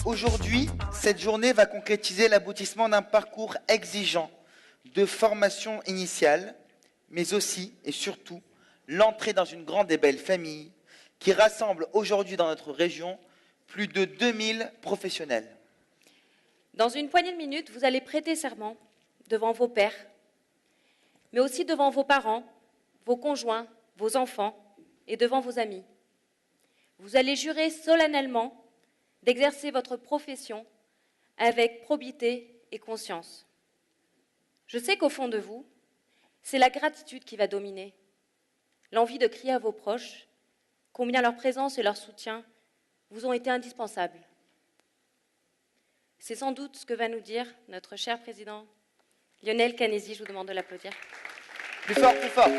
Aujourd'hui, cette journée va concrétiser l'aboutissement d'un parcours exigeant de formation initiale, mais aussi et surtout l'entrée dans une grande et belle famille qui rassemble aujourd'hui dans notre région plus de 2000 professionnels. Dans une poignée de minutes, vous allez prêter serment devant vos pairs, mais aussi devant vos parents, vos conjoints, vos enfants et devant vos amis. Vous allez jurer solennellement d'exercer votre profession avec probité et conscience. Je sais qu'au fond de vous, c'est la gratitude qui va dominer, l'envie de crier à vos proches combien leur présence et leur soutien vous ont été indispensables. C'est sans doute ce que va nous dire notre cher président Lionel Canesi. Je vous demande de l'applaudir. Plus fort, plus fort.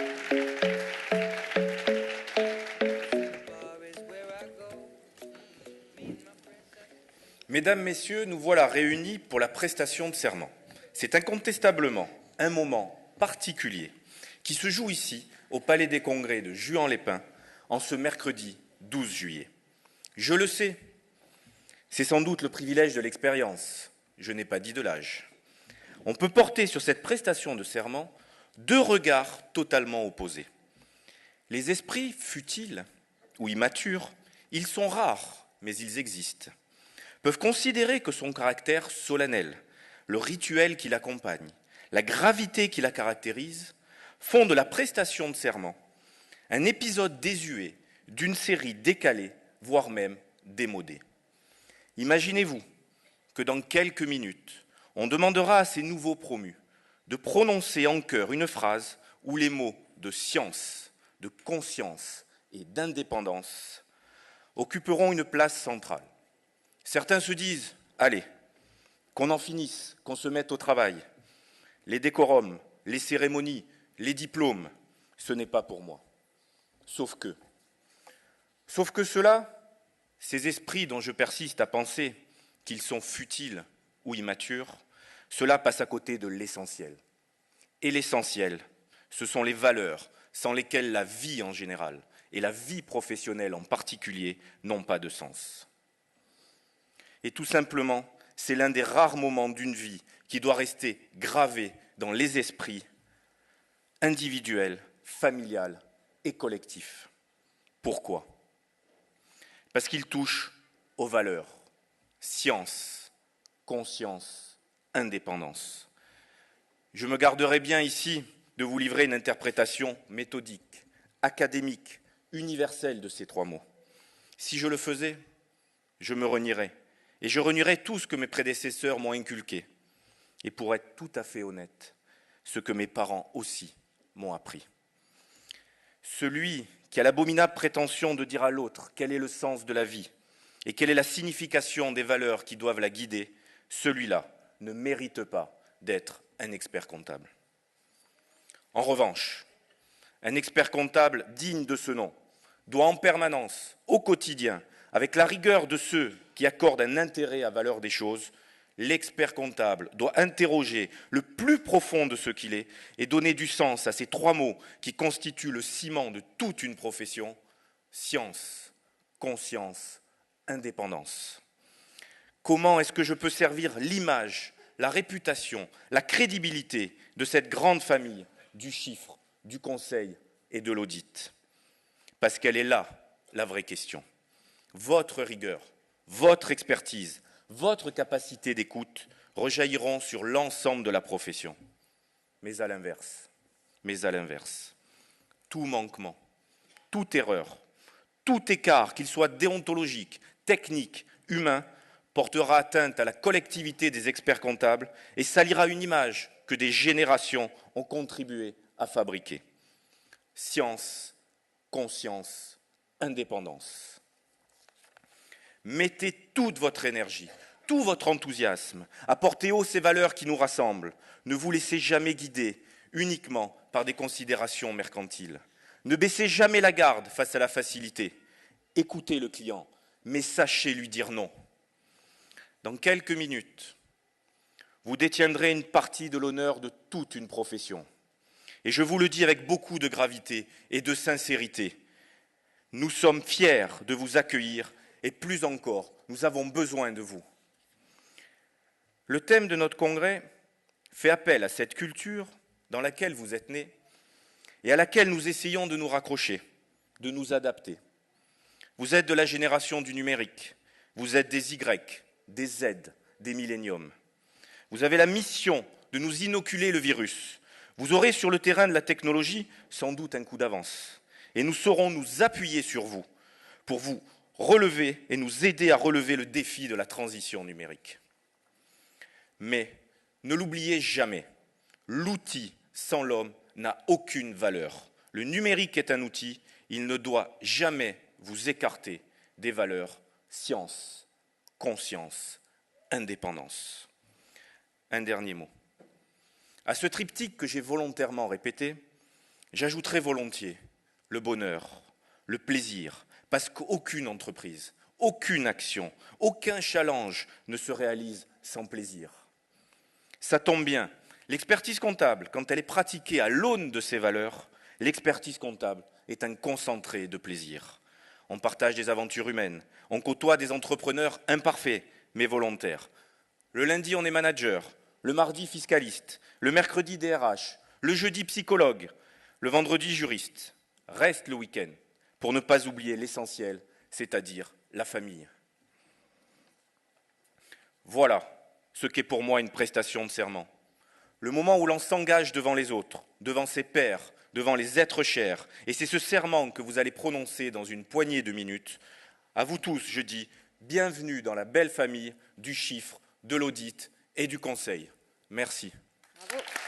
Mesdames, Messieurs, nous voilà réunis pour la prestation de serment. C'est incontestablement un moment particulier qui se joue ici, au Palais des Congrès de Juan-les-Pins, en ce mercredi 12 juillet. Je le sais, c'est sans doute le privilège de l'expérience, je n'ai pas dit de l'âge. On peut porter sur cette prestation de serment deux regards totalement opposés. Les esprits futiles ou immatures, ils sont rares, mais ils existent, peuvent considérer que son caractère solennel, le rituel qui l'accompagne, la gravité qui la caractérise, font de la prestation de serment un épisode désuet d'une série décalée, voire même démodée. Imaginez-vous que dans quelques minutes, on demandera à ces nouveaux promus de prononcer en chœur une phrase où les mots de science, de conscience et d'indépendance occuperont une place centrale. Certains se disent « Allez, qu'on en finisse, qu'on se mette au travail. Les décorums, les cérémonies, les diplômes, ce n'est pas pour moi. » Sauf que ceux-là, ces esprits dont je persiste à penser qu'ils sont futiles ou immatures, cela passe à côté de l'essentiel. Et l'essentiel, ce sont les valeurs sans lesquelles la vie en général et la vie professionnelle en particulier n'ont pas de sens. Et tout simplement, c'est l'un des rares moments d'une vie qui doit rester gravé dans les esprits individuels, familiales et collectifs. Pourquoi ? Parce qu'il touche aux valeurs, science, conscience, indépendance. Je me garderai bien ici de vous livrer une interprétation méthodique, académique, universelle de ces trois mots. Si je le faisais, je me renierais. Et je renierais tout ce que mes prédécesseurs m'ont inculqué. Et pour être tout à fait honnête, ce que mes parents aussi m'ont appris. Celui qui a l'abominable prétention de dire à l'autre quel est le sens de la vie et quelle est la signification des valeurs qui doivent la guider, celui-là ne mérite pas d'être un expert comptable. En revanche, un expert comptable digne de ce nom doit en permanence, au quotidien, avec la rigueur de ceux qui accordent un intérêt à valeur des choses, l'expert comptable doit interroger le plus profond de ce qu'il est et donner du sens à ces trois mots qui constituent le ciment de toute une profession, science, conscience, indépendance. Comment est-ce que je peux servir l'image, la réputation, la crédibilité de cette grande famille du chiffre, du conseil et de l'audit ? Parce qu'elle est là, la vraie question. Votre rigueur, votre expertise, votre capacité d'écoute rejailliront sur l'ensemble de la profession. Mais à l'inverse, tout manquement, toute erreur, tout écart, qu'il soit déontologique, technique, humain, portera atteinte à la collectivité des experts comptables et salira une image que des générations ont contribué à fabriquer. Science, conscience, indépendance. Mettez toute votre énergie, tout votre enthousiasme à porter haut ces valeurs qui nous rassemblent. Ne vous laissez jamais guider uniquement par des considérations mercantiles. Ne baissez jamais la garde face à la facilité. Écoutez le client, mais sachez lui dire non. Dans quelques minutes, vous détiendrez une partie de l'honneur de toute une profession. Et je vous le dis avec beaucoup de gravité et de sincérité. Nous sommes fiers de vous accueillir et plus encore, nous avons besoin de vous. Le thème de notre congrès fait appel à cette culture dans laquelle vous êtes nés et à laquelle nous essayons de nous raccrocher, de nous adapter. Vous êtes de la génération du numérique, vous êtes des Y, des Z, des milléniums. Vous avez la mission de nous inoculer le virus. Vous aurez sur le terrain de la technologie sans doute un coup d'avance. Et nous saurons nous appuyer sur vous pour vous relever et nous aider à relever le défi de la transition numérique. Mais ne l'oubliez jamais, l'outil sans l'homme n'a aucune valeur. Le numérique est un outil, il ne doit jamais vous écarter des valeurs science, conscience, indépendance. Un dernier mot. À ce triptyque que j'ai volontairement répété, j'ajouterai volontiers le bonheur, le plaisir, parce qu'aucune entreprise, aucune action, aucun challenge ne se réalise sans plaisir. Ça tombe bien, l'expertise comptable, quand elle est pratiquée à l'aune de ces valeurs, l'expertise comptable est un concentré de plaisir. On partage des aventures humaines, on côtoie des entrepreneurs imparfaits mais volontaires. Le lundi, on est manager, le mardi, fiscaliste, le mercredi, DRH, le jeudi, psychologue, le vendredi, juriste. Reste le week-end pour ne pas oublier l'essentiel, c'est-à-dire la famille. Voilà ce qu'est pour moi une prestation de serment. Le moment où l'on s'engage devant les autres, devant ses pairs, devant les êtres chers, et c'est ce serment que vous allez prononcer dans une poignée de minutes. À vous tous, je dis, bienvenue dans la belle famille du chiffre, de l'audit et du conseil. Merci. Bravo.